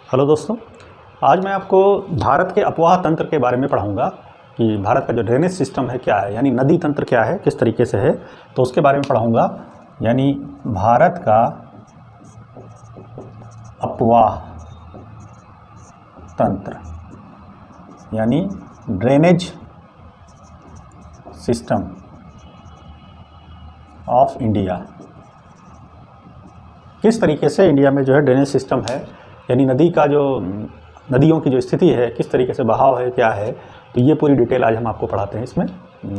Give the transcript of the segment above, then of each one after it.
Hello दोस्तों, आज मैं आपको भारत के अपवाह तंत्र के बारे में पढ़ाऊंगा कि भारत का जो ड्रेनेज सिस्टम है क्या है, यानी नदी तंत्र क्या है, किस तरीके से है, तो उसके बारे में पढ़ाऊंगा। यानी भारत का अपवाह तंत्र यानी ड्रेनेज सिस्टम ऑफ इंडिया। किस तरीके से इंडिया में जो है ड्रेनेज सिस्टम है, यानी नदियों की जो स्थिति है, किस तरीके से बहाव है, क्या है, तो ये पूरी डिटेल आज हम आपको पढ़ाते हैं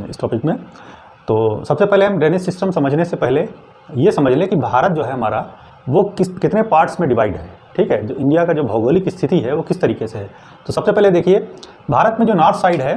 इस टॉपिक में। तो सबसे पहले हम ड्रेनेज सिस्टम समझने से पहले ये समझ लें कि भारत जो है हमारा वो कितने पार्ट्स में डिवाइड है। ठीक है, जो इंडिया का जो भौगोलिक स्थिति है वो किस तरीके से है। तो सबसे पहले देखिए, भारत में जो नॉर्थ साइड है,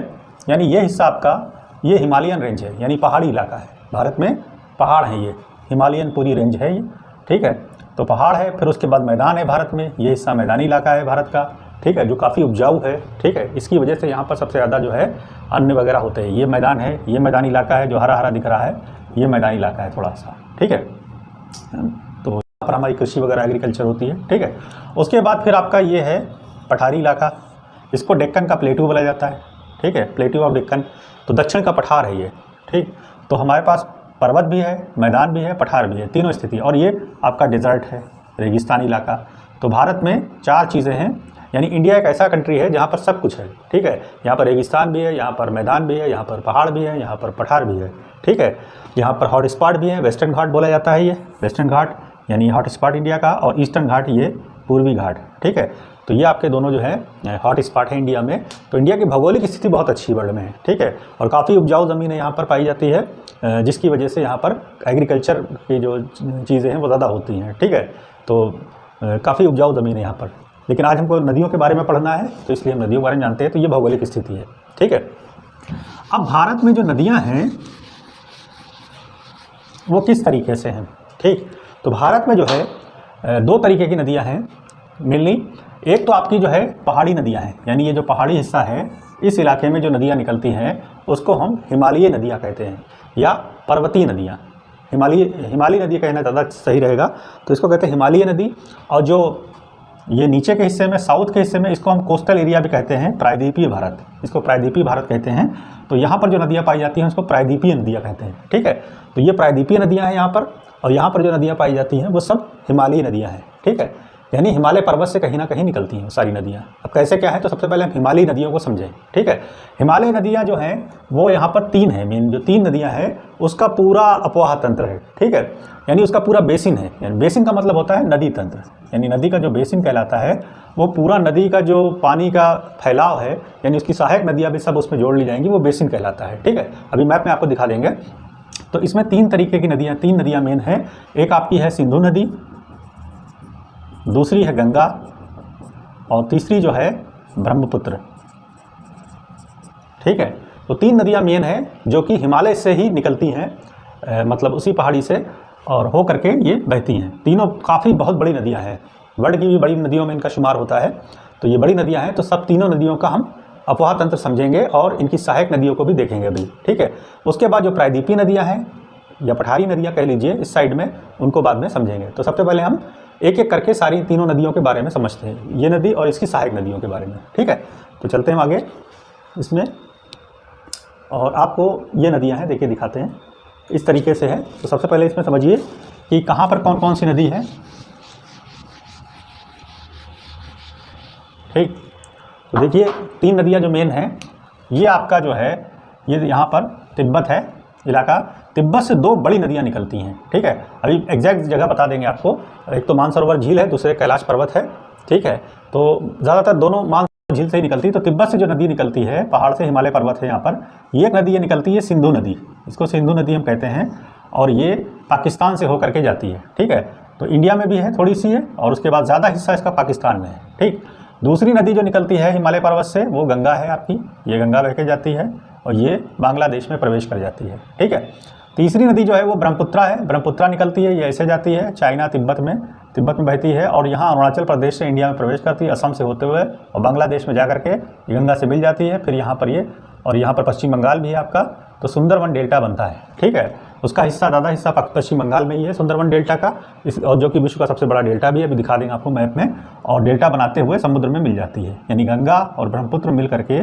यानी ये हिस्सा आपका ये हिमालयन रेंज है, यानी पहाड़ी इलाका है। भारत में पहाड़ है, ये हिमालयन पूरी रेंज है ये। ठीक है, तो पहाड़ है, फिर उसके बाद मैदान है भारत में, ये हिस्सा मैदानी इलाका है भारत का। ठीक है, जो काफ़ी उपजाऊ है। ठीक है, इसकी वजह से यहाँ पर सबसे ज़्यादा जो है अन्न वगैरह होते हैं। ये मैदान है, ये मैदानी इलाका है, जो हरा हरा दिख रहा है, ये मैदानी इलाका है थोड़ा सा। ठीक है, तो यहाँ पर हमारी कृषि वगैरह एग्रीकल्चर होती है। ठीक है, उसके बाद फिर आपका ये है पठारी इलाका, इसको डेक्कन का प्लेटू बोला जाता है। ठीक है, प्लेटू ऑफ डेक्कन, तो दक्षिण का पठार है ये। ठीक, तो हमारे पास पर्वत भी है, मैदान भी है, पठार भी है, तीनों स्थिति। और ये आपका डेजर्ट है, रेगिस्तानी इलाका। तो भारत में चार चीज़ें हैं, यानी इंडिया एक ऐसा कंट्री है जहाँ पर सब कुछ है। ठीक है, यहाँ पर रेगिस्तान भी है, यहाँ पर मैदान भी है, यहाँ पर पहाड़ भी है, यहाँ पर पठार भी है। ठीक है, यहाँ पर हॉट स्पॉट भी है, वेस्टर्न घाट बोला जाता है ये, वेस्टर्न घाट यानी हॉट स्पॉट इंडिया का, और ईस्टर्न घाट ये पूर्वी घाट। ठीक है, तो ये आपके दोनों जो है हॉट स्पॉट है इंडिया में। तो इंडिया की भौगोलिक स्थिति बहुत अच्छी वर्ल्ड में है। ठीक है, और काफ़ी उपजाऊ ज़मीन यहाँ पर पाई जाती है, जिसकी वजह से यहाँ पर एग्रीकल्चर की जो चीज़ें हैं वो ज़्यादा होती हैं। ठीक है, तो काफ़ी उपजाऊ ज़मीन है यहाँ पर। लेकिन आज हमको नदियों के बारे में पढ़ना है, तो इसलिए हम नदियों के बारे में जानते हैं। तो ये भौगोलिक स्थिति है। ठीक है, अब भारत में जो नदियाँ हैं वो किस तरीके से हैं। ठीक, तो भारत में जो है दो तरीके की नदियाँ हैं मेनली। एक तो आपकी जो है पहाड़ी नदियाँ हैं, यानी ये जो पहाड़ी हिस्सा है, इस इलाके में जो नदियाँ निकलती हैं उसको हम हिमालयी नदियाँ कहते हैं, या पर्वतीय नदियाँ। हिमालयी नदी कहना ज़्यादा सही रहेगा, तो इसको कहते हैं हिमालयी नदी। और जो ये नीचे के हिस्से में, साउथ के हिस्से में, इसको हम कोस्टल एरिया भी कहते हैं, प्रायद्वीपीय भारत, इसको प्रायद्वीपीय भारत कहते हैं। तो यहाँ पर जो नदियाँ पाई जाती हैं उसको प्रायद्वीपीय नदियाँ कहते हैं। ठीक है, तो ये प्रायद्वीपीय नदियाँ हैं यहाँ पर, और यहाँ पर जो नदियाँ पाई जाती हैं वो सब हिमालयी नदियाँ हैं। ठीक है, यानी हिमालय पर्वत से कहीं ना कहीं निकलती हैं सारी नदियाँ। अब कैसे क्या है, तो सबसे पहले हम हिमालयी नदियों को समझें। ठीक है, हिमालयी नदियाँ जो हैं वो यहाँ पर तीन हैं, मेन जो तीन नदियाँ हैं उसका पूरा अपवाह तंत्र है। ठीक है, यानी उसका पूरा बेसिन है। यानी बेसिन का मतलब होता है नदी तंत्र, यानी नदी का जो बेसिन कहलाता है वो पूरा नदी का जो पानी का फैलाव है, यानी उसकी सहायक नदियाँ भी सब उसमें जोड़ ली जाएंगी, वो बेसिन कहलाता है। ठीक है, अभी मैप में आपको दिखा देंगे। तो इसमें तीन तरीके की नदियाँ, तीन नदियाँ मेन हैं। एक आपकी है सिंधु नदी, दूसरी है गंगा, और तीसरी जो है ब्रह्मपुत्र। ठीक है, तो तीन नदियां मेन हैं जो कि हिमालय से ही निकलती हैं, मतलब उसी पहाड़ी से और हो करके ये बहती हैं। तीनों काफ़ी बहुत बड़ी नदियां हैं, वर्ल्ड की भी बड़ी नदियों में इनका शुमार होता है। तो ये बड़ी नदियां हैं, तो सब तीनों नदियों का हम अपवाह तंत्र समझेंगे और इनकी सहायक नदियों को भी देखेंगे अभी। ठीक है, उसके बाद जो प्रायद्वीपीय नदियाँ हैं या पठारी नदियाँ कह लीजिए इस साइड में, उनको बाद में समझेंगे। तो सबसे पहले हम एक एक करके सारी तीनों नदियों के बारे में समझते हैं, ये नदी और इसकी सहायक नदियों के बारे में। ठीक है, तो चलते हैं आगे इसमें, और आपको ये नदियां हैं देखिए दिखाते हैं, इस तरीके से है। तो सबसे पहले इसमें समझिए कि कहाँ पर कौन कौन सी नदी है। ठीक, तो देखिए तीन नदियां जो मेन हैं, ये आपका जो है ये यहाँ पर तिब्बत है इलाका, तिब्बत से दो बड़ी नदियाँ निकलती हैं। ठीक है, अभी एग्जैक्ट जगह बता देंगे आपको। एक तो मानसरोवर झील है, दूसरे कैलाश पर्वत है। ठीक है, तो ज़्यादातर दोनों मानसरोवर झील से ही निकलती है। तो तिब्बत से जो नदी निकलती है पहाड़ से, हिमालय पर्वत है यहाँ पर, ये एक नदी ये निकलती है सिंधु नदी, इसको सिंधु नदी हम कहते हैं, और ये पाकिस्तान से होकर के जाती है। ठीक है, तो इंडिया में भी है थोड़ी सी है, और उसके बाद ज़्यादा हिस्सा इसका पाकिस्तान में है। ठीक, दूसरी नदी जो निकलती है हिमालय पर्वत से वो गंगा है आपकी, ये गंगा बह के जाती है और ये बांग्लादेश में प्रवेश कर जाती है। ठीक है, तीसरी नदी जो है वो ब्रह्मपुत्रा है, ब्रह्मपुत्रा निकलती है, ये ऐसे जाती है चाइना तिब्बत में बहती है, और यहाँ अरुणाचल प्रदेश से इंडिया में प्रवेश करती है, असम से होते हुए, और बांग्लादेश में जा करके गंगा से मिल जाती है। फिर यहाँ पर ये, और यहाँ पर पश्चिम बंगाल भी है आपका, तो सुंदरवन डेल्टा बनता है। ठीक है, उसका हिस्सा, ज़्यादा हिस्सा पश्चिम बंगाल में ही है सुंदरवन डेल्टा का, इस और जो कि विश्व का सबसे बड़ा डेल्टा भी है, अभी दिखा देंगे आपको मैप में। और डेल्टा बनाते हुए समुद्र में मिल जाती है, यानी गंगा और ब्रह्मपुत्र मिल करके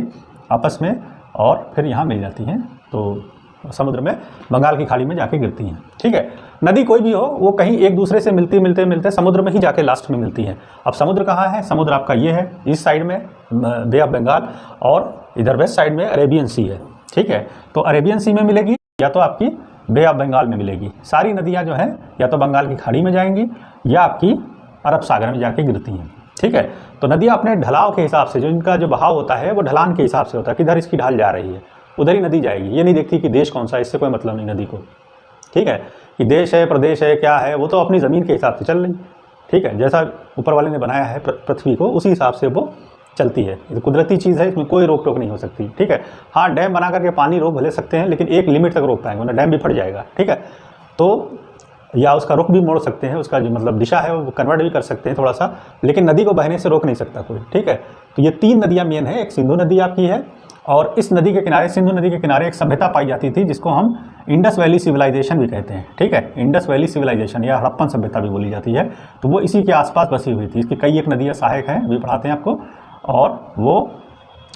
आपस में और फिर यहाँ मिल जाती हैं, तो समुद्र में बंगाल की खाड़ी में जाके गिरती हैं। ठीक है, नदी कोई भी हो वो कहीं एक दूसरे से मिलते समुद्र में ही जाके लास्ट में मिलती है। अब समुद्र कहाँ है? समुद्र आपका ये है, इस साइड में बे ऑफ बंगाल, और इधर वेस्ट साइड में अरेबियन सी है। ठीक है, तो अरेबियन सी में मिलेगी या तो आपकी बे ऑफ बंगाल में मिलेगी। सारी नदियाँ जो हैं या तो बंगाल की खाड़ी में जाएंगी या आपकी अरब सागर में जाके गिरती हैं। ठीक है, तो नदियाँ अपने ढलाव के हिसाब से, जो इनका जो बहाव होता है वो ढलान के हिसाब से होता है, किधर इसकी ढाल जा रही है उधर ही नदी जाएगी। ये नहीं देखती कि देश कौन सा है, इससे कोई मतलब नहीं नदी को। ठीक है, कि देश है, प्रदेश है, क्या है, वो तो अपनी ज़मीन के हिसाब से चल रही। ठीक है, जैसा ऊपर वाले ने बनाया है पृथ्वी को, उसी हिसाब से वो चलती है। ये कुदरती चीज़ है, इसमें कोई रोक टोक नहीं हो सकती। ठीक है, हाँ डैम बना करके पानी रोक भले सकते हैं, लेकिन एक लिमिट तक रोक पाएंगे, वरना डैम भी फट जाएगा। ठीक है, तो या उसका रुख भी मोड़ सकते हैं, उसका जो मतलब दिशा है वो कन्वर्ट भी कर सकते हैं थोड़ा सा, लेकिन नदी को बहने से रोक नहीं सकता कोई। ठीक है, तो ये 3 नदियाँ मेन है। एक सिंधु नदी आपकी है, और इस नदी के किनारे, सिंधु नदी के किनारे एक सभ्यता पाई जाती थी जिसको हम इंडस वैली सिविलाइजेशन भी कहते हैं। ठीक है, इंडस वैली सिविलाइजेशन या हड़प्पन सभ्यता भी बोली जाती है। तो वो इसी के आसपास बसी हुई थी। इसकी कई एक नदियाँ सहायक हैं, भी पढ़ाते हैं आपको। और वो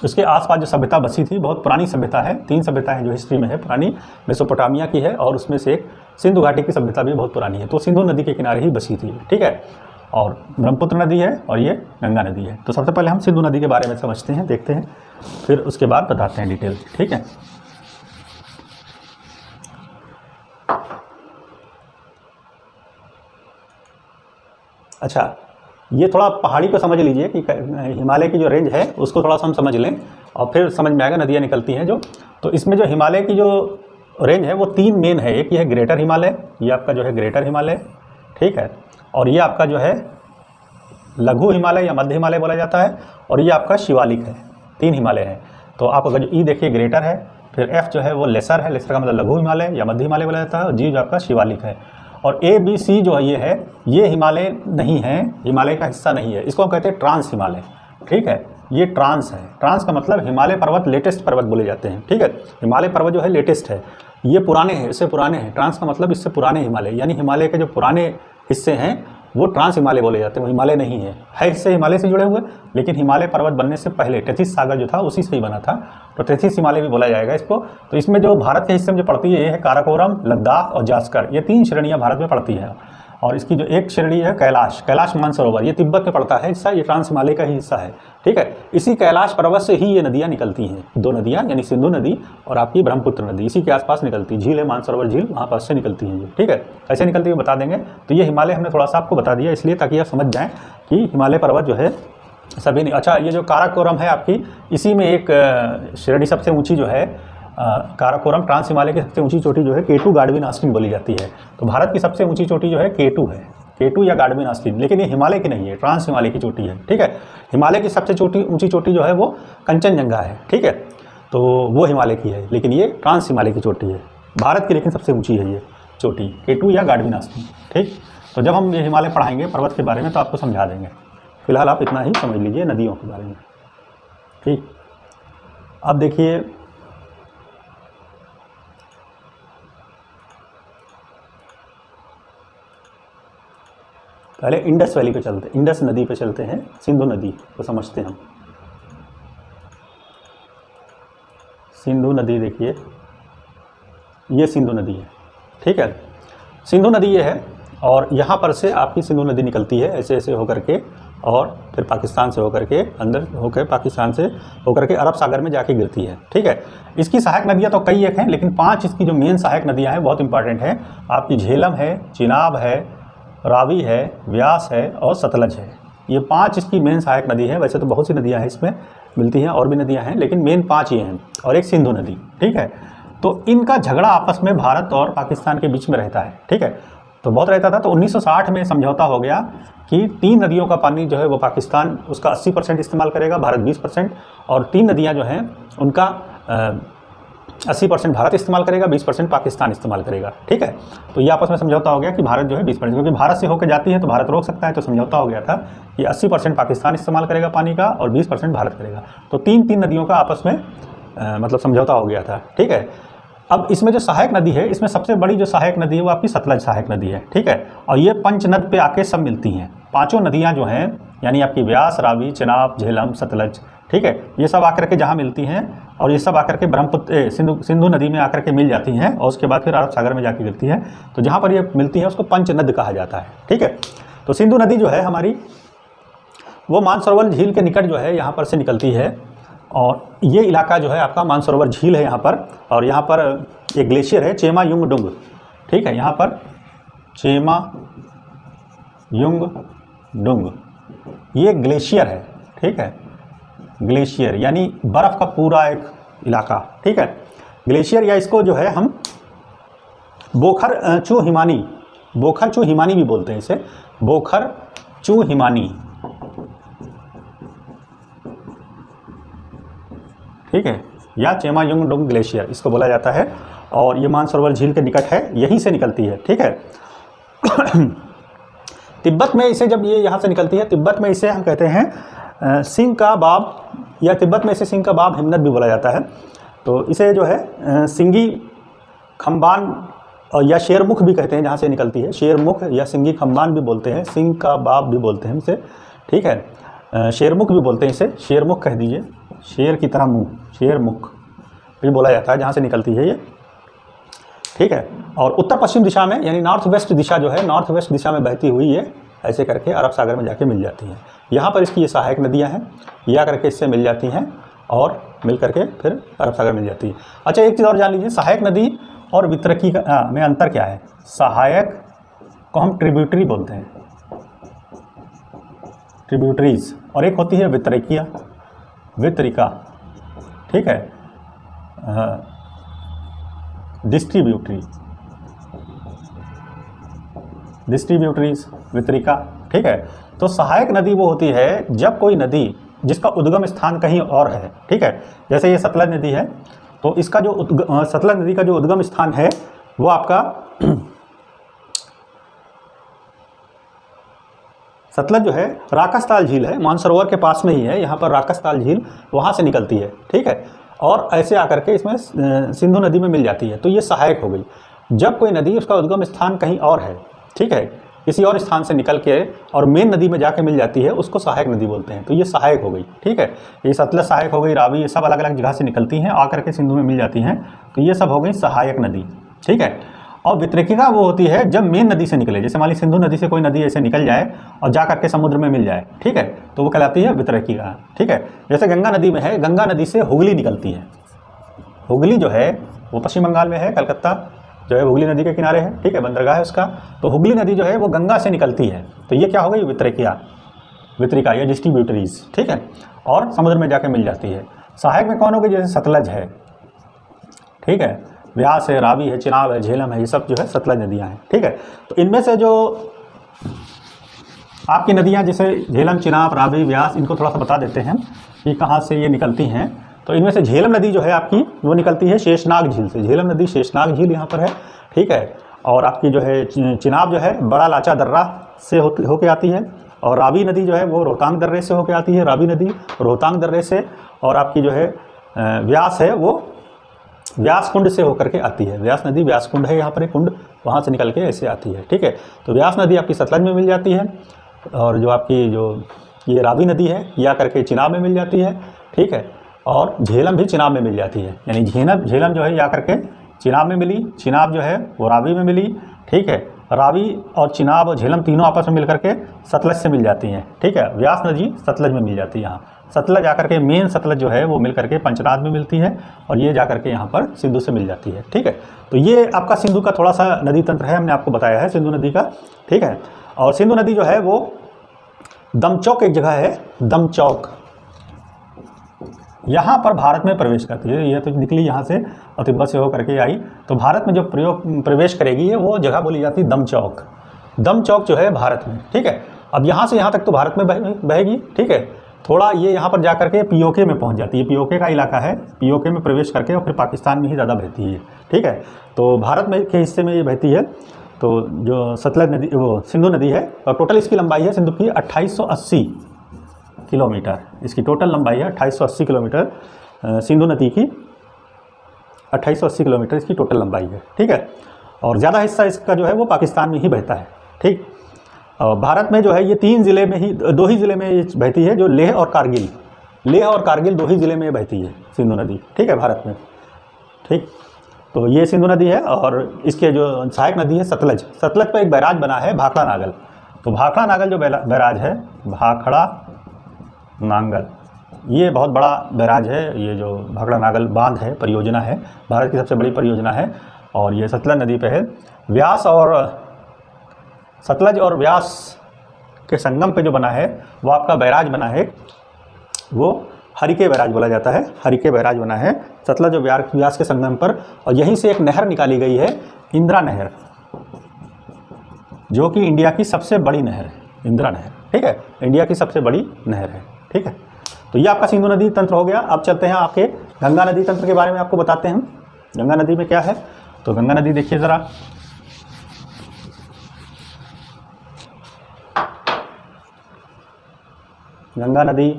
उसके आसपास जो सभ्यता बसी थी, बहुत पुरानी सभ्यता है। 3 सभ्यताएं जो हिस्ट्री में है पुरानी, मेसोपोटामिया की है, और उसमें से एक सिंधु घाटी की सभ्यता भी बहुत पुरानी है। तो सिंधु नदी के किनारे ही बसी थी। ठीक है, और ब्रह्मपुत्र नदी है और ये गंगा नदी है। तो सबसे पहले हम सिंधु नदी के बारे में समझते हैं, देखते हैं, फिर उसके बाद बताते हैं डिटेल। ठीक है, अच्छा, ये थोड़ा पहाड़ी को समझ लीजिए कि हिमालय की जो रेंज है उसको थोड़ा सा हम समझ लें, और फिर समझ में आएगा नदियाँ निकलती हैं जो। तो इसमें जो हिमालय की जो रेंज है वो 3 मेन है। एक ये है ग्रेटर हिमालय, ये आपका जो है ग्रेटर हिमालय। ठीक है, और ये आपका जो है लघु हिमालय या मध्य हिमालय बोला जाता है, और ये आपका शिवालिक है। 3 हिमालय हैं। तो आप अगर ई देखिए ग्रेटर है, फिर एफ जो है वो लेसर है, लेसर का मतलब लघु हिमालय या मध्य हिमालय बोला जाता है, और जी जो आपका शिवालिक है। और ए बी सी जो है ये हिमालय नहीं है, हिमालय का हिस्सा नहीं है, इसको हम कहते हैं ट्रांस हिमालय। ठीक है, ये ट्रांस है। ट्रांस का मतलब हिमालय पर्वत लेटेस्ट पर्वत बोले जाते हैं। ठीक है, हिमालय पर्वत जो है लेटेस्ट है, ये पुराने हैं, इससे पुराने हैं। ट्रांस का मतलब इससे पुराने हिमालय, यानी हिमालय के जो पुराने हिस्से हैं वो ट्रांस हिमालय बोले जाते हैं, वो हिमालय नहीं है। हिस्से हिमालय से जुड़े हुए, लेकिन हिमालय पर्वत बनने से पहले टेथिस सागर जो था उसी से ही बना था, तो टेथिस हिमालय भी बोला जाएगा इसको। तो इसमें जो भारत के हिस्से में जो पड़ती है ये है काराकोरम, लद्दाख और जास्कर। ये 3 श्रेणियाँ भारत में पड़ती है। और इसकी जो एक श्रेणी है कैलाश, कैलाश मानसरोवर, ये तिब्बत में पड़ता है हिस्सा, ये ट्रांस हिमालय का ही हिस्सा है। ठीक है, इसी कैलाश पर्वत से ही ये नदियाँ निकलती हैं, 2 नदियाँ, यानी सिंधु नदी और आपकी ब्रह्मपुत्र नदी, इसी के आसपास निकलती झील है, मानसरोवर झील, वहाँ पास से निकलती हैं ये। ठीक है, कैसे निकलती है बता देंगे। तो ये हिमालय हमने थोड़ा सा आपको बता दिया इसलिए ताकि आप समझ जाएँ कि हिमालय पर्वत जो है सभी नहीं। अच्छा, ये जो काराकोरम है आपकी, इसी में एक श्रेणी सबसे ऊँची जो है काराकोरम, ट्रांस हिमालय की सबसे ऊंची चोटी जो है K2 गाडविन आस्टीन बोली जाती है। तो भारत की सबसे ऊंची चोटी जो है K2 है, K2 या गाडविन आस्टीन, लेकिन ये हिमालय की नहीं है, ट्रांस हिमालय की चोटी है। ठीक है, हिमालय की सबसे ऊंची चोटी जो है वो कंचनजंगा है। ठीक है, तो वो हिमालय की है, लेकिन ये ट्रांस हिमालय की चोटी है भारत की, लेकिन सबसे ऊँची है ये चोटी K2 या गाडविन आस्टीन। ठीक, तो जब हम ये हिमालय पढ़ाएंगे पर्वत के बारे में तो आपको समझा देंगे। फिलहाल आप इतना ही समझ लीजिए नदियों के बारे में। ठीक, अब देखिए पहले इंडस वैली पे चलते, इंडस नदी पे चलते हैं, सिंधु नदी को समझते हैं हम। सिंधु नदी देखिए, ये सिंधु नदी है। ठीक है, सिंधु नदी ये है, और यहाँ पर से आपकी सिंधु नदी निकलती है ऐसे ऐसे होकर के, और फिर पाकिस्तान से होकर के, अंदर होकर पाकिस्तान से होकर के अरब सागर में जाके गिरती है। ठीक है, इसकी सहायक नदियाँ तो कई एक हैं, लेकिन 5 इसकी जो मेन सहायक नदियाँ हैं बहुत इंपॉर्टेंट है। आपकी झेलम है, चिनाब है, रावी है, व्यास है और सतलज है। ये 5 इसकी मेन सहायक नदी है। वैसे तो बहुत सी नदियाँ हैं इसमें मिलती हैं, और भी नदियाँ हैं, लेकिन मेन 5 ये हैं, और एक सिंधु नदी। ठीक है, तो इनका झगड़ा आपस में भारत और पाकिस्तान के बीच में रहता है। ठीक है, तो बहुत रहता था। तो 1960 में समझौता हो गया कि 3 नदियों का पानी जो है वो पाकिस्तान उसका 80% इस्तेमाल करेगा, भारत 20%, और 3 नदियाँ जो हैं उनका 80% भारत इस्तेमाल करेगा, 20% पाकिस्तान इस्तेमाल करेगा। ठीक है, तो ये आपस में समझौता हो गया कि भारत जो है 20%, क्योंकि भारत से होकर जाती है तो भारत रोक सकता है, तो समझौता हो गया था कि 80% पाकिस्तान इस्तेमाल करेगा पानी का और 20% भारत करेगा। तो 3 नदियों का आपस में मतलब समझौता हो गया था। ठीक है, अब इसमें जो सहायक नदी है, इसमें सबसे बड़ी जो सहायक नदी है वो आपकी सतलज सहायक नदी है, ठीक है। और ये पंचनद पे आके सब मिलती हैं। पांचों नदियां जो हैं, यानी आपकी व्यास, रावी, चिनाब, झेलम, सतलज, ठीक है, ये सब आकर के जहाँ मिलती हैं और ये सब आकर के ब्रह्मपुत्र सिंधु नदी में आकर के मिल जाती हैं और उसके बाद फिर अरब सागर में जाके गिरती हैं। तो जहाँ पर ये मिलती हैं उसको पंचनद कहा जाता है, ठीक है। तो सिंधु नदी जो है हमारी, वो मानसरोवर झील के निकट जो है यहाँ पर से निकलती है। और ये इलाका जो है आपका मानसरोवर झील है यहाँ पर, और यहाँ पर एक ग्लेशियर है चेमा युंग डुंग, ठीक है। यहाँ पर चेमा युंग डुंग ये ग्लेशियर है, ठीक है। ग्लेशियर यानी बर्फ़ का पूरा एक इलाका, ठीक है। ग्लेशियर, या इसको जो है हम बोखर चू हिमानी, बोखर चू हिमानी भी बोलते हैं इसे, बोखर चू हिमानी, ठीक है, या चेमा युंग डुंग ग्लेशियर इसको बोला जाता है। और ये मानसरोवर झील के निकट है, यहीं से निकलती है, ठीक है। तिब्बत में इसे, जब ये यहाँ से निकलती है, तिब्बत में इसे हम कहते हैं सिंह का बाब, या तिब्बत में इसे सिंह का बाब हिमनद भी बोला जाता है। तो इसे जो है सिंगी खम्बान या शेरमुख भी कहते हैं, जहाँ से निकलती है शेरमुख या सिंगी खम्बान भी बोलते हैं, सिंह का बाब भी बोलते हैं इसे, ठीक है। शेरमुख भी बोलते हैं इसे, शेरमुख कह दीजिए, शेर की तरह मुँह, शेरमुख भी बोला जाता है जहाँ से निकलती है ये, ठीक है। और उत्तर पश्चिम दिशा में, यानी नॉर्थ वेस्ट दिशा जो है, नॉर्थ वेस्ट दिशा में बहती हुई ये ऐसे करके अरब सागर में जाके मिल जाती हैं। यहाँ पर इसकी ये सहायक नदियाँ हैं, या करके इससे मिल जाती हैं और मिल करके फिर अरब सागर मिल जाती है। अच्छा, एक चीज़ और जान लीजिए, सहायक नदी और वितरकी में अंतर क्या है। सहायक को हम ट्रिब्यूटरी बोलते हैं, ट्रिब्यूटरीज, और एक होती है वितरकिया, वितरिका, ठीक है, डिस्ट्रीब्यूटरी, डिस्ट्रीब्यूटरीज, वितरिका, ठीक है। तो सहायक नदी वो होती है जब कोई नदी जिसका उद्गम स्थान कहीं और है, ठीक है। जैसे ये सतलज नदी है, तो इसका जो सतलज नदी का जो उद्गम स्थान है वो आपका सतलज जो है राकसताल झील है, मानसरोवर के पास में ही है, यहाँ पर राकसताल झील, वहाँ से निकलती है, ठीक है। और ऐसे आकर के इसमें सिंधु नदी में मिल जाती है। तो ये सहायक हो गई। जब कोई नदी उसका उद्गम स्थान कहीं और है, ठीक है, किसी और स्थान से निकल के और मेन नदी में जाके मिल जाती है, उसको सहायक नदी बोलते हैं। तो ये सहायक हो गई, ठीक है। ये सतलज सहायक हो गई, रावी, ये सब अलग अलग जगह से निकलती हैं, आकर के सिंधु में मिल जाती हैं। तो ये सब हो गई सहायक नदी, ठीक है। और वितरकिका वो होती है जब मेन नदी से निकले, जैसे मान ली सिंधु नदी से कोई नदी ऐसे निकल जाए और जा करके समुद्र में मिल जाए, ठीक है, तो वो कहलाती है वितरकिका, ठीक है। जैसे गंगा नदी में है, गंगा नदी से हुगली निकलती है। हुगली जो है वो पश्चिम बंगाल में है, कलकत्ता जो है हुगली नदी के किनारे है, ठीक है, बंदरगाह है उसका। तो हुगली नदी जो है वो गंगा से निकलती है। तो ये क्या हो गई, वितरकिया, वितरिका या डिस्ट्रीब्यूटरीज, ठीक है, और समुद्र में जाके मिल जाती है। सहायक में कौन हो गई, जैसे सतलज है, ठीक है, व्यास है, रावी है, चिनाब है, झेलम है, ये सब जो है सतलज नदियाँ हैं, ठीक है। तो इनमें से जो आपकी नदियाँ जैसे झेलम, चिनाब, रावी, व्यास, इनको थोड़ा सा बता देते हैं कि कहाँ से ये निकलती हैं। तो इनमें से झेलम नदी जो है आपकी वो निकलती है शेषनाग झील से, झेलम नदी शेषनाग झील यहाँ पर है, ठीक है। और आपकी जो है चिनाब जो है बड़ा लाचा दर्रा से होके आती है, और रावी नदी जो है वो रोहतांग दर्रे से होके आती है, रावी नदी रोहतांग दर्रे से। और आपकी जो है व्यास है वो व्यास कुंड से होकर के आती है, व्यास नदी, व्यास कुंड है यहाँ पर एक कुंड, वहाँ से निकल के ऐसे आती है, ठीक है। तो व्यास नदी आपकी सतलज में मिल जाती है, और जो आपकी जो ये रावी नदी है या करके चिनाब में मिल जाती है, ठीक है। और झेलम भी चिनाब में मिल जाती है, यानी झेलम जो है या करके चिनाब में मिली, चिनाब जो है वो रावी में मिली, ठीक है। रावी और चिनाब और झेलम तीनों आपस में मिल करके सतलज से मिल जाती हैं, ठीक है। व्यास नदी सतलज में मिल जाती है, यहाँ सतलज आकर के मेन सतलज जो है वो मिल करके पंचनाद में मिलती है, और ये जा करके यहाँ पर सिंधु से मिल जाती है, ठीक है। तो ये आपका सिंधु का थोड़ा सा नदी तंत्र है, हमने आपको बताया है सिंधु नदी का, ठीक है। और सिंधु नदी जो है वो दमचौक एक जगह है, दमचौक, यहाँ पर भारत में प्रवेश करती है। ये तो निकली यहाँ से और तिब्बत से होकर के आई, तो भारत में जो प्रवेश करेगी है वो जगह बोली जाती है दमचौक। दमचौक जो है भारत में, ठीक है। अब यहाँ से यहाँ तक तो भारत में बहेगी, ठीक है। थोड़ा ये यहाँ पर जा करके पीओके में पहुँच जाती है, पीओके का इलाका है, पीओके में प्रवेश करके और फिर पाकिस्तान में ही ज़्यादा बहती है, ठीक है। तो भारत में के हिस्से में ये बहती है। तो जो सतलज नदी वो सिंधु नदी है, और टोटल इसकी लंबाई है सिंधु की 2880 किलोमीटर, इसकी टोटल लंबाई है 2880 किलोमीटर सिंधु नदी की 2880 किलोमीटर इसकी टोटल लंबाई है, ठीक है। और ज़्यादा हिस्सा इसका जो है वो पाकिस्तान में ही बहता है, ठीक। और भारत में जो है ये 3 ज़िले में ही, 2 ही ज़िले में ये बहती है, जो लेह और कारगिल, लेह और कारगिल 2 ही ज़िले में बहती है सिंधु नदी, ठीक है, भारत में, ठीक। तो ये सिंधु नदी है। और इसके जो सहायक नदी है सतलज, सतलज पर एक बैराज बना है भाखड़ा नागल। तो भाखड़ा नागल जो बैराज है, भाखड़ा नांगल, ये बहुत बड़ा बैराज है। ये जो भाखड़ा नागल बांध है, परियोजना है, भारत की सबसे बड़ी परियोजना है और ये सतलज नदी पे है। व्यास और सतलज और व्यास के संगम पे जो बना है वो आपका बैराज बना है, वो हरिके बैराज बोला जाता है। हरिके बैराज बना है सतलज और व्यास के संगम पर। और यहीं से एक नहर निकाली गई है, इंदिरा नहर, जो कि इंडिया की सबसे बड़ी नहर है, इंदिरा नहर, ठीक है, इंडिया की सबसे बड़ी नहर है, ठीक है। तो ये आपका सिंधु नदी तंत्र हो गया। अब चलते हैं आपके गंगा नदी तंत्र के बारे में आपको बताते हैं। गंगा नदी में क्या है, तो गंगा नदी देखिए ज़रा, गंगा नदी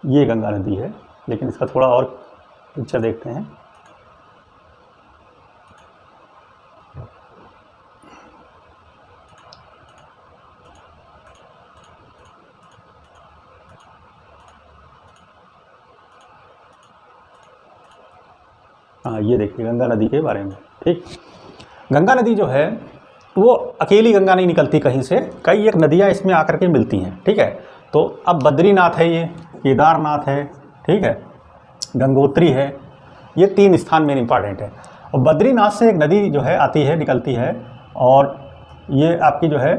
ये गंगा नदी है, लेकिन इसका थोड़ा और पिक्चर देखते हैं। हाँ, ये देखिए गंगा नदी के बारे में, ठीक। गंगा नदी जो है वो अकेली गंगा नहीं निकलती कहीं से, कई एक नदियाँ इसमें आकर के मिलती हैं, ठीक है। तो अब बद्रीनाथ है, ये केदारनाथ है, ठीक है, गंगोत्री है, ये 3 स्थान में इंपॉर्टेंट है। और बद्रीनाथ से एक नदी जो है आती है, निकलती है, और ये आपकी जो है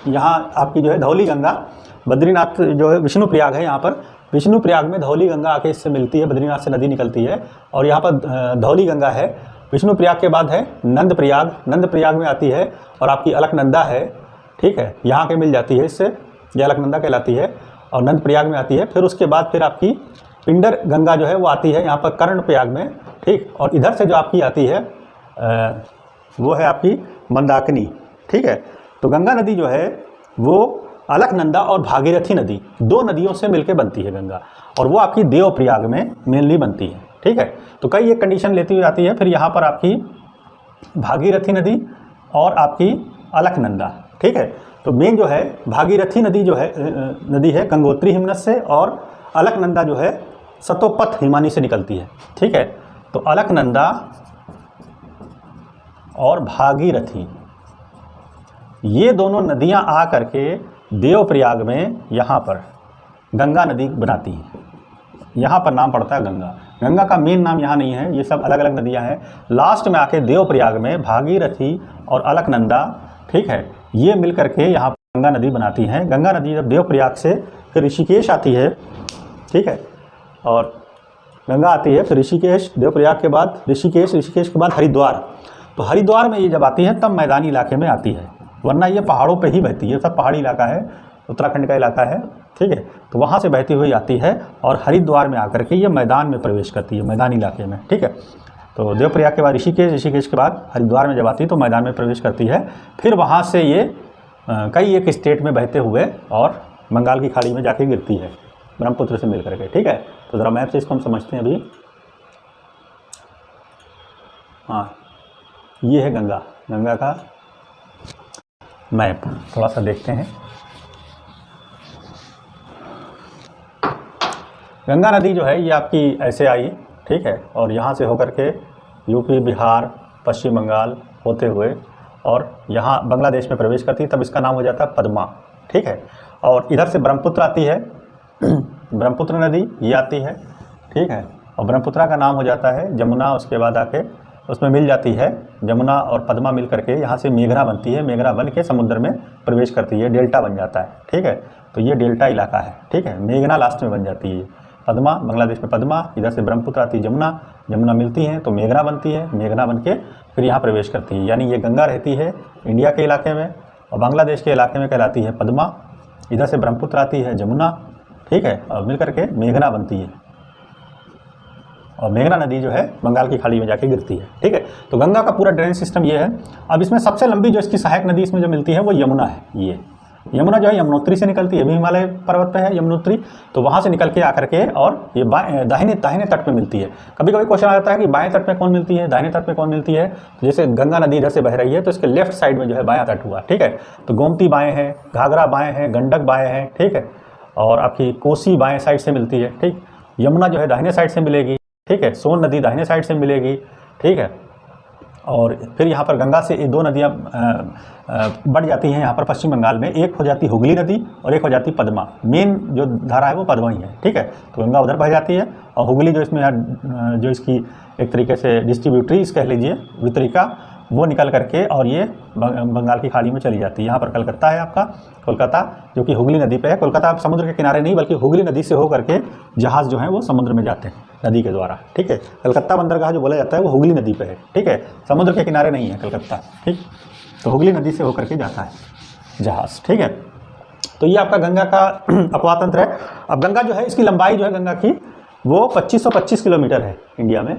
यहाँ आपकी जो है धौली गंगा, बद्रीनाथ जो है विष्णुप्रयाग है, यहाँ पर विष्णुप्रयाग में धौली गंगा आके इससे मिलती है, बद्रीनाथ से नदी निकलती है और यहाँ पर धौली गंगा है। विष्णुप्रयाग के बाद है नंदप्रयाग, नंदप्रयाग में आती है और आपकी अलकनंदा है, ठीक है, यहाँ के मिल जाती है इससे, ये अलकनंदा कहलाती है और नंदप्रयाग में आती है। फिर उसके बाद फिर आपकी पिंडर गंगा जो है वो आती है यहाँ पर कर्णप्रयाग में, ठीक। और इधर से जो आपकी आती है वो है आपकी मंदाकिनी, ठीक है। तो गंगा नदी जो है वो अलकनंदा और भागीरथी नदी, 2 नदियों से मिलकर बनती है गंगा, और वो आपकी देवप्रयाग में मेनली बनती है, ठीक है। तो कई एक कंडीशन लेती हुई आती है, फिर यहाँ पर आपकी भागीरथी नदी और आपकी अलकनंदा, ठीक है। तो मेन जो है भागीरथी नदी जो है नदी है गंगोत्री हिमनद से, और अलकनंदा जो है सतोपथ हिमानी से निकलती है, ठीक है। तो अलकनंदा और भागीरथी ये दोनों नदियां आ करके देवप्रयाग में यहाँ पर गंगा नदी बनाती हैं, यहाँ पर नाम पड़ता है गंगा। गंगा का मेन नाम यहाँ नहीं है, ये सब अलग अलग नदियाँ हैं। लास्ट में आके देवप्रयाग में भागीरथी और अलकनंदा, ठीक है, ये मिल करके यहाँ पर गंगा नदी बनाती हैं। गंगा नदी जब देवप्रयाग से फिर ऋषिकेश आती है, ठीक है, और गंगा आती है फिर ऋषिकेश, देवप्रयाग के बाद ऋषिकेश, ऋषिकेश के बाद हरिद्वार। तो हरिद्वार में ये जब आती है तब मैदानी इलाके में आती है, वरना ये पहाड़ों पे ही बहती है, सब पहाड़ी इलाका है, उत्तराखंड का इलाका है, ठीक है। तो वहाँ से बहती हुई आती है और हरिद्वार में आकर के ये मैदान में प्रवेश करती है, मैदानी इलाके में, ठीक है। तो देवप्रयाग के बाद ऋषिकेश, ऋषिकेश के बाद हरिद्वार में जब आती है तो मैदान में प्रवेश करती है। फिर वहाँ से ये कई एक स्टेट में बहते हुए और बंगाल की खाड़ी में जाके गिरती है, ब्रह्मपुत्र से मिल करके, ठीक है। तो ज़रा मैप से इसको हम समझते हैं अभी। हाँ, ये है गंगा, गंगा का मैप थोड़ा सा देखते हैं। गंगा नदी जो है ये आपकी ऐसे आई, ठीक है, और यहाँ से होकर के यूपी, बिहार, पश्चिम बंगाल होते हुए और यहाँ बांग्लादेश में प्रवेश करती है, तब इसका नाम हो जाता है पद्मा, ठीक है। और इधर से ब्रह्मपुत्र आती है, ब्रह्मपुत्र नदी ये आती है, ठीक है, और ब्रह्मपुत्रा का नाम हो जाता है जमुना, उसके बाद आके उसमें मिल जाती है जमुना और पद्मा मिल करके यहाँ से मेघना बनती है, मेघना बन के समुद्र में प्रवेश करती है, डेल्टा बन जाता है, ठीक है। तो ये डेल्टा इलाका है, ठीक है, मेघना लास्ट में बन जाती है, पद्मा बांग्लादेश में पद्मा, इधर से ब्रह्मपुत्र आती है जमुना, जमुना मिलती है तो मेघना बनती है, मेघना बन के फिर यहाँ प्रवेश करती है। यानी ये गंगा रहती है इंडिया के इलाके में और बांग्लादेश के इलाके में कहलाती है पद्मा, इधर से ब्रह्मपुत्र आती है जमुना, ठीक है, और मिल करके मेघना बनती है और मेघना नदी जो है बंगाल की खाड़ी में जाके गिरती है, ठीक है। तो गंगा का पूरा ड्रेनेज सिस्टम ये है। अब इसमें सबसे लंबी जो इसकी सहायक नदी इसमें जो मिलती है वो यमुना है, ये यमुना जो है यमुनोत्री से निकलती है, भी हिमालय पर्वत पे है यमुनोत्री, तो वहाँ से निकल के आकर के और ये दाहिने तट पे मिलती है। कभी कभी क्वेश्चन आ जाता है कि बाएं तट पे कौन मिलती है, दाहिने तट पे कौन मिलती है। तो जैसे गंगा नदी इधर से बह रही है तो इसके लेफ्ट साइड में जो है बायां तट हुआ, ठीक है। तो गोमती बाएं है, घाघरा बाएं है, गंडक बाएं है, ठीक है, और आपकी कोसी बाएं साइड से मिलती है, ठीक। यमुना जो है दाहिने साइड से मिलेगी, ठीक है। सोन नदी दाहिने साइड से मिलेगी, ठीक है। और फिर यहाँ पर गंगा से ये दो नदियाँ बढ़ जाती हैं यहाँ पर पश्चिम बंगाल में, एक हो जाती हुगली नदी और एक हो जाती पद्मा। मेन जो धारा है वो पद्मा ही है, ठीक है। तो गंगा उधर बह जाती है और हुगली जो इसमें जो इसकी एक तरीके से डिस्ट्रीब्यूटरीज कह लीजिए, वितरिका, वो निकल करके और ये बंगाल की खाड़ी में चली जाती है। यहाँ पर कलकत्ता है आपका, कोलकाता, जो कि हुगली नदी पे है। कोलकाता समुद्र के किनारे नहीं बल्कि हुगली नदी से होकर के जहाज़ जो है वो समुद्र में जाते हैं नदी के द्वारा, ठीक है। कलकत्ता बंदरगाह जो बोला जाता है वो हुगली नदी पे है, ठीक है, समुद्र के किनारे नहीं है कलकत्ता, ठीक। तो हुगली नदी से होकर के जाता है जहाज़, ठीक है। तो ये आपका गंगा का अपवाह तंत्र है। अब गंगा जो है इसकी लंबाई जो है गंगा की वो 2525 किलोमीटर है इंडिया में।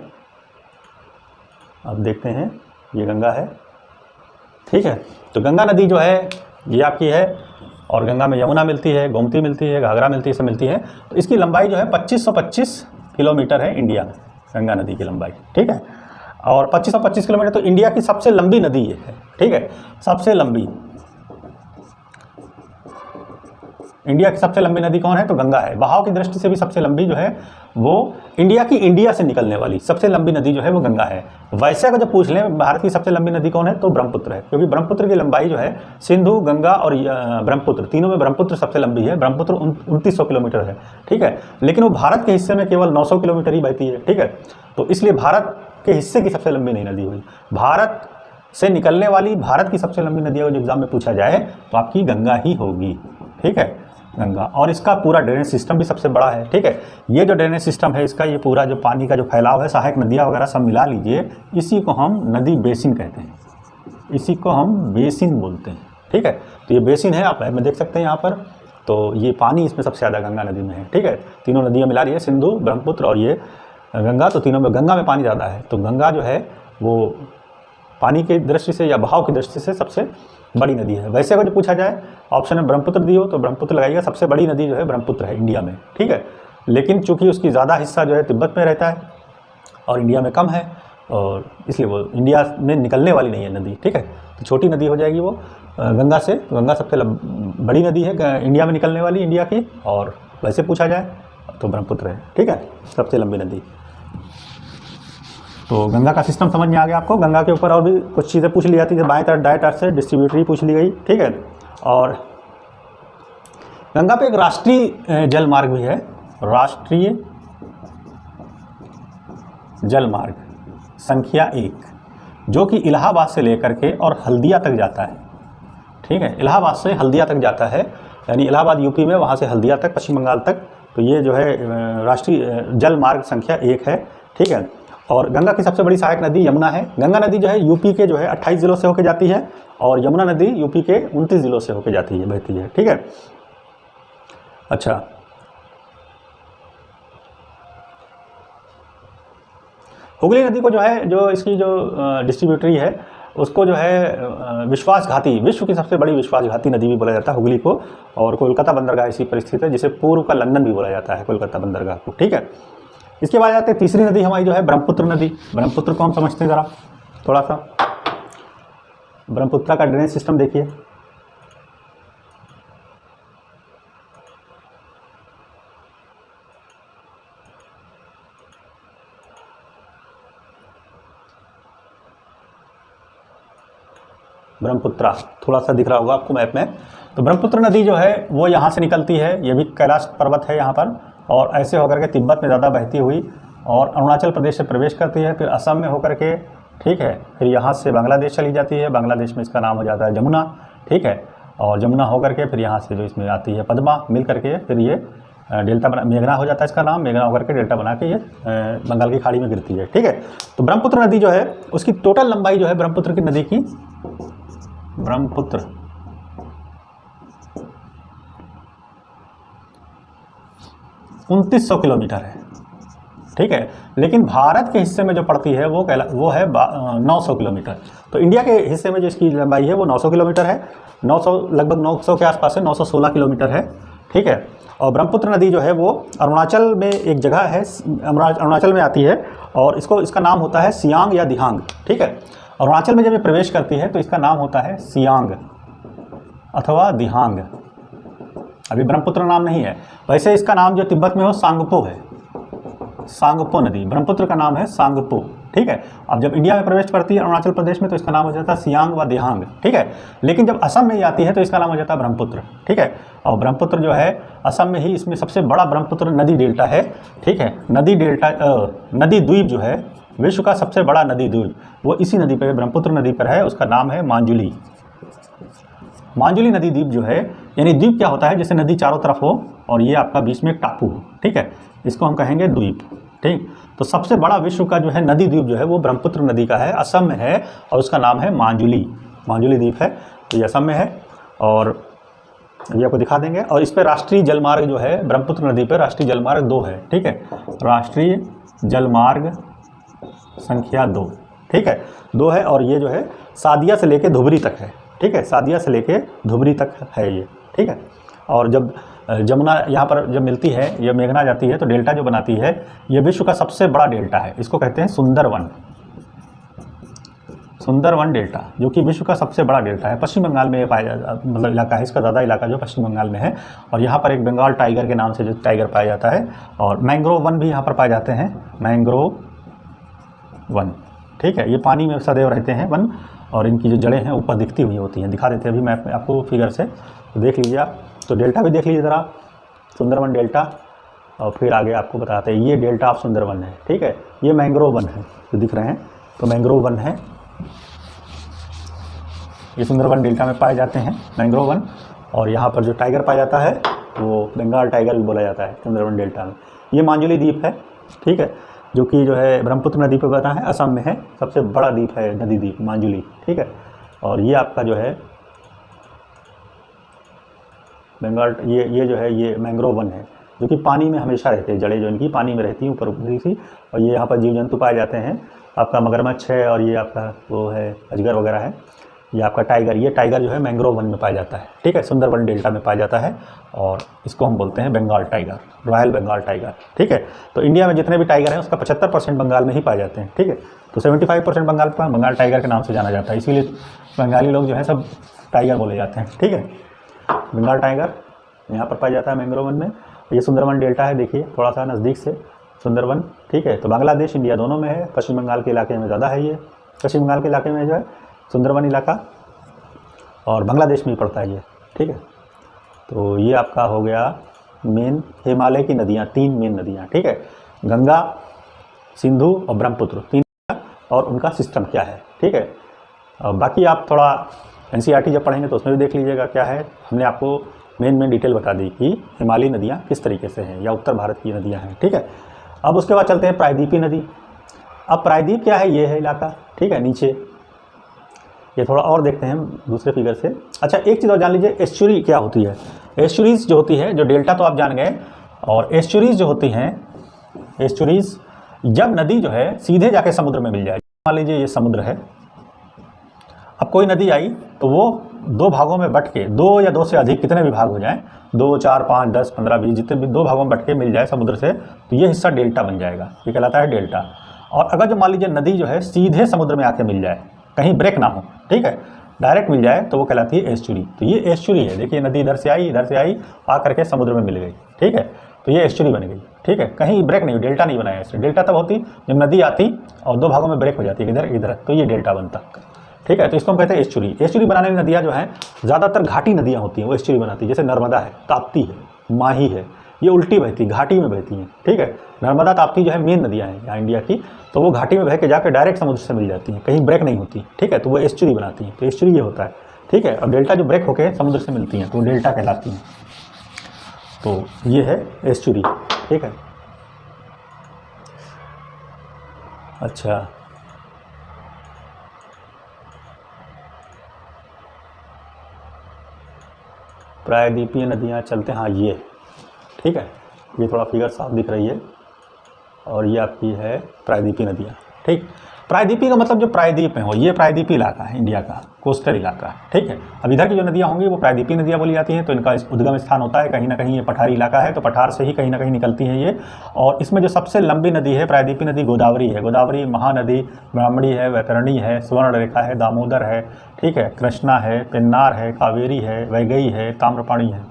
अब देखते हैं, ये गंगा है, ठीक है। तो गंगा नदी जो है ये आपकी है और गंगा में यमुना मिलती है, गोमती मिलती है, घाघरा मिलती है, सब मिलती है। तो इसकी लंबाई जो है 2525 किलोमीटर है इंडिया में, गंगा नदी की लंबाई, ठीक है। और 2525 किलोमीटर तो इंडिया की सबसे लंबी नदी ये है, ठीक है, सबसे लंबी। इंडिया की सबसे लंबी नदी कौन है? तो गंगा है। बहाव की दृष्टि से भी सबसे लंबी जो है वो इंडिया से निकलने वाली सबसे लंबी नदी जो है वो गंगा है। वैसे अगर जब पूछ लें भारत की सबसे लंबी नदी कौन है तो ब्रह्मपुत्र है, क्योंकि ब्रह्मपुत्र की लंबाई जो है सिंधु, गंगा और ब्रह्मपुत्र तीनों में ब्रह्मपुत्र सबसे लंबी है। ब्रह्मपुत्र 2900 किलोमीटर है, ठीक है, लेकिन वो भारत के हिस्से में केवल 900 किलोमीटर ही बहती है, ठीक है। तो इसलिए भारत के हिस्से की सबसे लंबी नहीं नदी हुई। भारत से निकलने वाली भारत की सबसे लंबी नदी अगर एग्जाम में पूछा जाए तो आपकी गंगा ही होगी, ठीक है, गंगा। और इसका पूरा ड्रेनेज सिस्टम भी सबसे बड़ा है, ठीक है। ये जो ड्रेनेज सिस्टम है इसका, ये पूरा जो पानी का जो फैलाव है, सहायक नदियाँ वगैरह सब मिला लीजिए, इसी को हम नदी बेसिन कहते हैं, इसी को हम बेसिन बोलते हैं, ठीक है। तो ये बेसिन है, आप में देख सकते हैं यहाँ पर। तो ये पानी इसमें सबसे ज़्यादा गंगा नदी में है, ठीक है। तीनों नदियाँ मिला रही है, सिंधु, ब्रह्मपुत्र और ये गंगा, तो तीनों में गंगा में पानी ज़्यादा है। तो गंगा जो है वो पानी की दृष्टि से या बहाव की दृष्टि से सबसे बड़ी नदी है। वैसे अगर पूछा जाए ऑप्शन में ब्रह्मपुत्र दी हो तो ब्रह्मपुत्र लगाइएगा, सबसे बड़ी नदी जो है ब्रह्मपुत्र है इंडिया में, ठीक है। लेकिन चूंकि उसकी ज़्यादा हिस्सा जो है तिब्बत में रहता है और इंडिया में कम है, और इसलिए वो इंडिया में निकलने वाली नहीं है नदी, ठीक है। तो छोटी नदी हो जाएगी वो गंगा से। तो गंगा सबसे बड़ी नदी है इंडिया में निकलने वाली, इंडिया की। और वैसे पूछा जाए तो ब्रह्मपुत्र है, ठीक है, सबसे लंबी नदी। तो गंगा का सिस्टम समझ में आ गया आपको। गंगा के ऊपर और भी कुछ चीज़ें पूछ ली जाती है, बाएं तट दाएं तट से डिस्ट्रीब्यूटरी पूछ ली गई, ठीक है। और गंगा पे एक राष्ट्रीय जल मार्ग भी है, राष्ट्रीय जल मार्ग संख्या 1, जो कि इलाहाबाद से लेकर के और हल्दिया तक जाता है, ठीक है। इलाहाबाद से हल्दिया तक जाता है, यानी इलाहाबाद यूपी में, वहाँ से हल्दिया तक पश्चिम बंगाल तक। तो ये जो है राष्ट्रीय जल मार्ग संख्या 1 है, ठीक है। और गंगा की सबसे बड़ी सहायक नदी यमुना है। गंगा नदी जो है यूपी के जो है 28 ज़िलों से होकर जाती है और यमुना नदी यूपी के 29 ज़िलों से होकर जाती है, बहती है, ठीक है। अच्छा, हुगली नदी को जो है, जो इसकी जो डिस्ट्रीब्यूटरी है उसको जो है विश्वासघाती, विश्व की सबसे बड़ी विश्वासघाती नदी भी बोला जाता है हुगली को। और कोलकाता बंदरगाह इसी परिस्थिति है, जिसे पूर्व का लंदन भी बोला जाता है कोलकाता बंदरगाह को, ठीक है। इसके बाद आते हैं तीसरी नदी हमारी जो है ब्रह्मपुत्र नदी। ब्रह्मपुत्र को हम समझते हैं ज़रा थोड़ा सा। ब्रह्मपुत्र का ड्रेनेज सिस्टम देखिए, ब्रह्मपुत्र थोड़ा सा दिख रहा होगा आपको मैप में। तो ब्रह्मपुत्र नदी जो है वो यहाँ से निकलती है, ये भी कैलाश पर्वत है यहाँ पर, और ऐसे होकर के तिब्बत में ज़्यादा बहती हुई और अरुणाचल प्रदेश से प्रवेश करती है, फिर असम में होकर के, ठीक है, फिर यहाँ से बांग्लादेश चली जाती है। बांग्लादेश में इसका नाम हो जाता है जमुना, ठीक है। और जमुना होकर के फिर यहाँ से जो इसमें आती है पद्मा, मिल करके फिर ये डेल्टा बना, मेघना हो जाता है इसका नाम, मेघना होकर के डेल्टा बना के ये बंगाल की खाड़ी में गिरती है, ठीक है। तो ब्रह्मपुत्र नदी जो है उसकी टोटल लंबाई जो है ब्रह्मपुत्र की नदी की, ब्रह्मपुत्र 2900 किलोमीटर है, ठीक है। लेकिन भारत के हिस्से में जो पड़ती है वो है 900 किलोमीटर। तो इंडिया के हिस्से में जो इसकी लंबाई है वो 900 किलोमीटर है, 900 लगभग 900 के आसपास है, 916 किलोमीटर है, ठीक है। और ब्रह्मपुत्र नदी जो है वो अरुणाचल में एक जगह है, अरुणाचल में आती है और इसका नाम होता है सियांग या दिहांग, ठीक है। अरुणाचल में जब ये प्रवेश करती है तो इसका नाम होता है सियांग अथवा दिहांग। अभी ब्रह्मपुत्र नाम नहीं है, वैसे इसका नाम जो तिब्बत में हो सांगपो है, सांगपो नदी, ब्रह्मपुत्र का नाम है सांगपो, ठीक है। अब जब इंडिया में प्रवेश करती है अरुणाचल प्रदेश में तो इसका नाम हो जाता है सियांग व दिहांग, ठीक है। लेकिन जब असम में आती है तो इसका नाम हो जाता है ब्रह्मपुत्र, ठीक है। और ब्रह्मपुत्र जो है असम में ही इसमें सबसे बड़ा ब्रह्मपुत्र नदी डेल्टा है, ठीक है। नदी द्वीप जो है विश्व का सबसे बड़ा नदी द्वीप वो इसी नदी पर, ब्रह्मपुत्र नदी पर है, उसका नाम है मांजुली। मांजुली नदी द्वीप जो है, यानी द्वीप क्या होता है, जैसे नदी चारों तरफ हो और ये आपका बीच में एक टापू हो, ठीक है, इसको हम कहेंगे द्वीप, ठीक। तो सबसे बड़ा विश्व का जो है नदी द्वीप जो है वो ब्रह्मपुत्र नदी का है, असम में है और उसका नाम है मांजुली, मांजुली द्वीप है, तो ये असम में है। और ये आपको दिखा देंगे। और इस पर राष्ट्रीय जलमार्ग जो है ब्रह्मपुत्र नदी पर राष्ट्रीय जलमार्ग 2 है, ठीक है, राष्ट्रीय जलमार्ग संख्या 2, ठीक है, 2 है। और ये जो है सादिया से लेके धुबरी तक है, ठीक है, सादिया से लेके धुबरी तक है ये, ठीक है। और जब जमुना यहाँ पर जब मिलती है, ये मेघना जाती है तो डेल्टा जो बनाती है ये विश्व का सबसे बड़ा डेल्टा है, इसको कहते हैं सुंदरवन, सुंदरवन डेल्टा, जो कि विश्व का सबसे बड़ा डेल्टा है। पश्चिम बंगाल में ये पाया जाता, मतलब इलाका है इसका, ज़्यादा इलाका जो पश्चिम बंगाल में है। और यहाँ पर एक बंगाल टाइगर के नाम से जो टाइगर पाया जाता है, और मैंग्रोव वन भी यहाँ पर पाए जाते हैं, मैंग्रोव वन, ठीक है। ये पानी में सदैव रहते हैं वन, और इनकी जो जड़ें हैं ऊपर दिखती हुई होती हैं, दिखा देते हैं अभी मैं आपको फिगर से, तो देख लीजिए आप। तो डेल्टा भी देख लीजिए ज़रा, सुंदरवन डेल्टा, और फिर आगे आपको बताते हैं ये डेल्टा ऑफ सुंदरवन है, ठीक है। ये मैंग्रोव वन है जो दिख रहे हैं, तो मैंग्रोव वन है, ये सुंदरवन डेल्टा में पाए जाते हैं मैंग्रोव वन। और यहाँ पर जो टाइगर पाया जाता है वो बंगाल टाइगर भी बोला जाता है सुंदरवन डेल्टा में। ये मांजुली द्वीप है, ठीक है, जो कि जो है ब्रह्मपुत्र नदी पर बना है, असम में है, सबसे बड़ा द्वीप है नदी द्वीप मांजुली, ठीक है। और ये आपका जो है बंगाल, ये जो है ये मैंग्रोव वन है, जो कि पानी में हमेशा रहते हैं, जड़ें जो इनकी पानी में रहती हैं ऊपर ऊपरी सी। और ये यहाँ पर जीव जंतु पाए जाते हैं, आपका मगरमच्छ है, और ये आपका वो है अजगर वगैरह है। ये आपका टाइगर, ये टाइगर जो है मैंग्रोव वन में पाया जाता है, ठीक है, सुंदरवन डेल्टा में पाया जाता है, और इसको हम बोलते हैं Bengal tiger, royal Bengal tiger, ठीक है। तो इंडिया में जितने भी टाइगर हैं उसका 75% बंगाल में ही पाए जाते हैं, ठीक है। तो 75% बंगाल टाइगर के नाम से जाना जाता है, इसीलिए बंगाली लोग जो है सब टाइगर बोले जाते हैं, ठीक है। बंगाल टाइगर यहाँ पर पाया जाता है मैंग्रोव वन में। ये सुंदरवन डेल्टा है, देखिए थोड़ा सा नज़दीक से सुंदरवन, ठीक है। तो बांग्लादेश इंडिया दोनों में है, पश्चिम बंगाल के इलाके में ज़्यादा है, ये पश्चिम बंगाल के इलाके में जो है सुंदरवन इलाका, और बांग्लादेश में ही पड़ता है ये, ठीक है। तो ये आपका हो गया मेन हिमालय की नदियाँ, 3 मेन नदियाँ, ठीक है, गंगा, सिंधु और ब्रह्मपुत्र, 3, और उनका सिस्टम क्या है, ठीक है। बाकी आप थोड़ा NCERT जब पढ़ेंगे तो उसमें भी देख लीजिएगा क्या है। हमने आपको मेन डिटेल बता दी कि हिमालयी नदियाँ किस तरीके से हैं, या उत्तर भारत की नदियाँ हैं, ठीक है। अब उसके बाद चलते हैं प्रायद्वीपीय नदी। अब प्रायद्वीप क्या है, ये है इलाका, ठीक है, नीचे ये थोड़ा और देखते हैं हम दूसरे फिगर से। अच्छा, एक चीज़ और जान लीजिए, एस्चुरी क्या होती है। एस्चुरीज जो होती है, जो डेल्टा तो आप जान गए, और एस्चुरीज जो होती हैं, एस्चुरीज जब नदी जो है सीधे जाके समुद्र में मिल जाए, मान लीजिए ये समुद्र है, अब कोई नदी आई तो वो 2 भागों में बट के, 2 या 2 से अधिक कितने भी भाग हो जाएं, 2, 4, 5, 10, 15, 20 जितने भी 2 भागों में बट के मिल जाए समुद्र से, तो ये हिस्सा डेल्टा बन जाएगा, ये कहलाता है डेल्टा। और अगर जो मान लीजिए नदी जो है सीधे समुद्र में आके मिल जाए, कहीं ब्रेक ना हो, ठीक है, डायरेक्ट मिल जाए, तो वो कहलाती है एस्चुरी। तो ये एस्चुरी है, देखिए नदी इधर से आई, आ करके समुद्र में मिल गई, ठीक है, तो ये एस्चुरी बन गई, ठीक है, कहीं ब्रेक नहीं, डेल्टा नहीं बनाया इससे। डेल्टा तब होती जब नदी आती और 2 भागों में ब्रेक हो जाती है, इधर, तो ये डेल्टा बनता, ठीक है। तो इसको हम कहते हैं एस्चुरी। एस्चुरी बनाने वाली नदियाँ जो हैं ज़्यादातर घाटी नदियाँ होती हैं, वो एस्चुरी बनाती है, जैसे नर्मदा है, ताप्ती है, माही है, ये उल्टी बहती, घाटी में बहती हैं, ठीक है। नर्मदा ताप्ती जो है मेन नदियाँ हैं यहाँ इंडिया की, तो वो घाटी में बह के जाकर डायरेक्ट समुद्र से मिल जाती हैं, कहीं ब्रेक नहीं होती, ठीक है, तो वो एस्चुरी बनाती हैं। तो एस्चुरी ये होता है, ठीक है। अब डेल्टा जो ब्रेक होकर समुद्र से मिलती हैं तो वो डेल्टा कहलाती हैं, तो ये है एस्चुरी, ठीक है। अच्छा, प्रायद्वीपीय नदियाँ चलते हैं, हाँ ये, ठीक है, ये थोड़ा फिगर साफ दिख रही है, और ये आपकी है प्रायद्वीपीय नदियाँ। ठीक, प्रायद्वीपीय का मतलब जो प्रायद्वीप में हो, ये प्रायद्वीपीय इलाका है इंडिया का, कोस्टल इलाका। ठीक है, अब इधर की जो नदियाँ होंगी वो प्रायद्वीपीय नदियाँ बोली जाती हैं। तो इनका उद्गम स्थान होता है कहीं ना कहीं, ये पठारी इलाका है तो पठार से ही कहीं ना कहीं निकलती हैं ये। और इसमें जो सबसे लंबी नदी है प्रायद्वीपीय नदी गोदावरी है। गोदावरी, महानदी, ब्राह्मणी है, वैतरणी है, सुवर्णरेखा है, दामोदर है, ठीक है, कृष्णा है, पेन्नार है, कावेरी है, वैगई है, ताम्रपाणी है,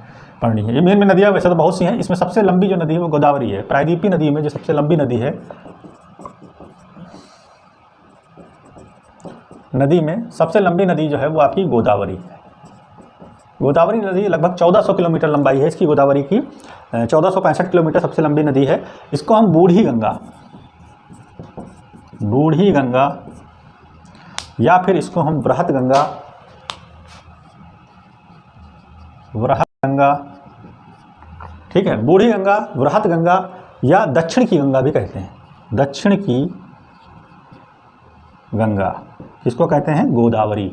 पानी है। ये मेन नदियाँ वैसे तो बहुत सी हैं, इसमें सबसे लंबी जो नदी है वो गोदावरी है। प्रायद्वीपीय नदी में जो सबसे लंबी नदी है, नदी में सबसे लंबी नदी जो है वो आपकी गोदावरी है। गोदावरी नदी लगभग 1400 किलोमीटर लंबाई है इसकी, गोदावरी की 1465 किलोमीटर सबसे लंबी नदी है। इसको हम बूढ़ी गंगा या फिर इसको हम वृहत गंगा, ठीक है, बूढ़ी गंगा, वृहत गंगा या दक्षिण की गंगा भी कहते हैं। दक्षिण की गंगा इसको कहते हैं गोदावरी।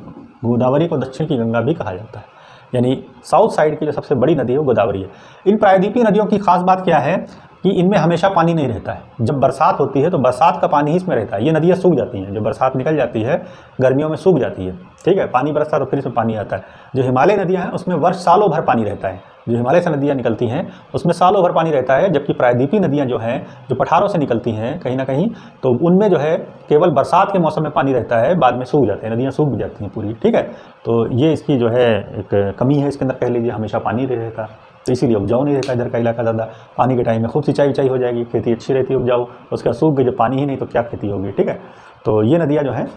गोदावरी को दक्षिण की गंगा भी कहा जाता है, यानी साउथ साइड की जो सबसे बड़ी नदी है वो गोदावरी है। इन प्रायद्वीपीय नदियों की खास बात क्या है कि इनमें हमेशा पानी नहीं रहता है। जब बरसात होती है तो बरसात का पानी ही इसमें रहता है। ये नदियाँ सूख जाती हैं, जब बरसात निकल जाती है गर्मियों में सूख जाती है। ठीक है, पानी बरसता तो फिर इसमें पानी आता है। जो हिमालय नदियाँ हैं उसमें वर्ष सालों भर पानी रहता है। जो हिमालय से नदियाँ निकलती हैं उसमें सालों भर पानी रहता है, जबकि प्रायद्वीपीय नदियाँ जो हैं जो पठारों से निकलती हैं कहीं ना कहीं, तो उनमें जो है केवल बरसात के मौसम में पानी रहता है, बाद में सूख जाते हैं, नदियाँ सूख भी जाती हैं पूरी। ठीक है, तो ये इसकी जो है एक कमी है इसके अंदर, कह लीजिए हमेशा पानी रहता, तो इसीलिए उपजाऊ नहीं रहता इधर का इलाका ज़्यादा। पानी के टाइम में खूब सिंचाई हो जाएगी, खेती अच्छी रहती है, उपजाऊ। उसके बाद सूख गई, जब पानी ही नहीं तो क्या खेती होगी। ठीक है, तो ये नदियाँ जो हैं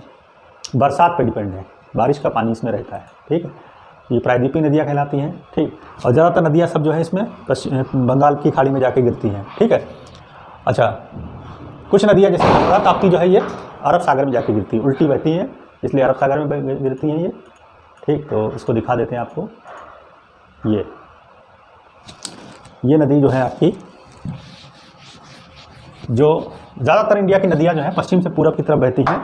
बरसात पे डिपेंड है, बारिश का पानी इसमें रहता है। ठीक है, ये प्रायद्वीपीय नदियाँ कहलाती हैं। ठीक, और ज़्यादातर नदियाँ सब जो है इसमें बंगाल की खाड़ी में जाके गिरती हैं। ठीक है, अच्छा, कुछ नदियाँ जैसे नर्मदा ताप्ती जो है ये अरब सागर में जाके गिरती है, उल्टी बहती हैं, इसलिए अरब सागर में गिरती हैं ये। ठीक, तो इसको दिखा देते हैं आपको। ये नदी जो है आपकी, जो ज़्यादातर इंडिया की नदियाँ जो हैं पश्चिम से पूरब की तरफ बहती हैं,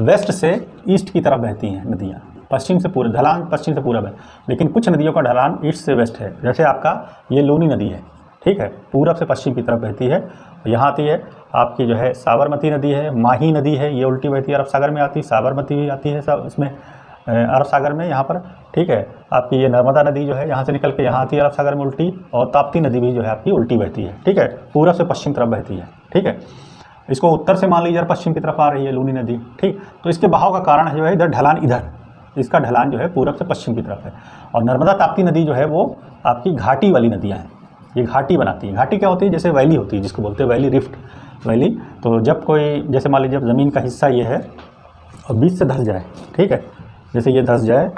वेस्ट से ईस्ट की तरफ बहती हैं नदियाँ। पश्चिम से पूरब, ढलान पश्चिम से पूरब है, लेकिन कुछ नदियों का ढलान ईस्ट से वेस्ट है। जैसे आपका ये लूनी नदी है, ठीक है, पूरब से पश्चिम की तरफ बहती है। यहाँ आती है आपकी जो है साबरमती नदी है, माही नदी है, ये उल्टी बहती है, अरब सागर में आती है। साबरमती भी आती है सब इसमें अरब सागर में यहाँ पर। ठीक है, आपकी ये नर्मदा नदी जो है यहाँ से निकल के यहाँ आती है अरब सागर में उल्टी, और ताप्ती नदी भी जो है आपकी उल्टी बहती है। ठीक है, पूरब से पश्चिम तरफ बहती है। ठीक है, इसको उत्तर से मान लीजिए पश्चिम की तरफ आ रही है लूनी नदी। ठीक, तो इसके बहाव का कारण जो है इधर ढलान, इधर इसका ढलान जो है पूरब से पश्चिम की तरफ है। और नर्मदा ताप्ती नदी जो है वो आपकी घाटी वाली नदियाँ हैं, ये घाटी बनाती है। घाटी क्या होती है, जैसे वैली होती है, जिसको बोलते हैं वैली, रिफ्ट वैली। तो जब कोई, जैसे मान लीजिए ज़मीन का हिस्सा ये है और बीच से धंस जाए, ठीक है, जैसे ये धंस जाए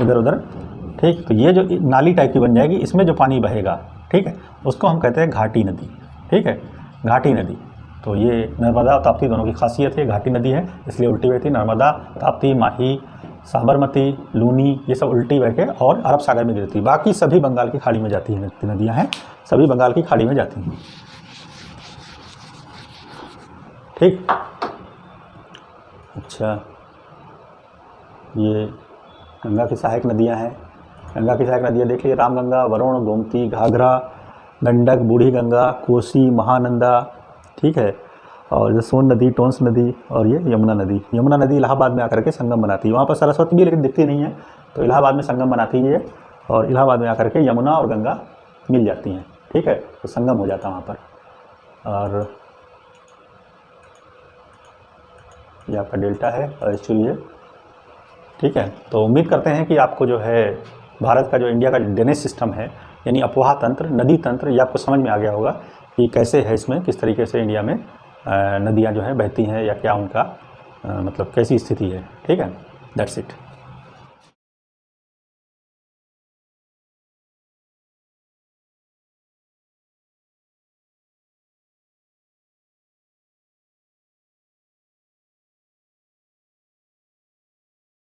इधर उधर, ठीक, तो ये जो नाली टाइप की बन जाएगी, इसमें जो पानी बहेगा, ठीक है, उसको हम कहते हैं घाटी नदी। ठीक है, घाटी नदी। तो ये नर्मदा और ताप्ती दोनों की खासियत है, घाटी नदी है इसलिए उल्टी बहती। नर्मदा, ताप्ती, माही, साबरमती, लूनी, ये सब उल्टी बह के और अरब सागर में गिरती। बाकी सभी बंगाल की खाड़ी में जाती हैं नदियाँ हैं, सभी बंगाल की खाड़ी में जाती हैं। ठीक, अच्छा, ये गंगा की सहायक नदियाँ हैं। गंगा की सहायक नदियाँ देख लीजिए, रामगंगा, वरुण, गोमती, घाघरा, गंडक, बूढ़ी गंगा, कोसी, महानंदा। ठीक है, और जो सोन नदी, टोंस नदी, और ये यमुना नदी। यमुना नदी इलाहाबाद में आकर के संगम बनाती है। वहाँ पर सरस्वती भी लेकिन दिखती नहीं है, तो इलाहाबाद में संगम बनाती है और इलाहाबाद में आकर के यमुना और गंगा मिल जाती हैं। ठीक है, तो संगम हो जाता है वहाँ पर। और ये आपका डेल्टा है और एस्चुरी है। ठीक है, तो उम्मीद करते हैं कि आपको जो है भारत का, जो इंडिया का ड्रेनेज सिस्टम है, यानी अफवाह तंत्र, नदी तंत्र, ये आपको समझ में आ गया होगा कि कैसे है, इसमें किस तरीके से इंडिया में नदियाँ जो है बहती हैं, या क्या उनका मतलब कैसी स्थिति है। ठीक है, दैट्स इट।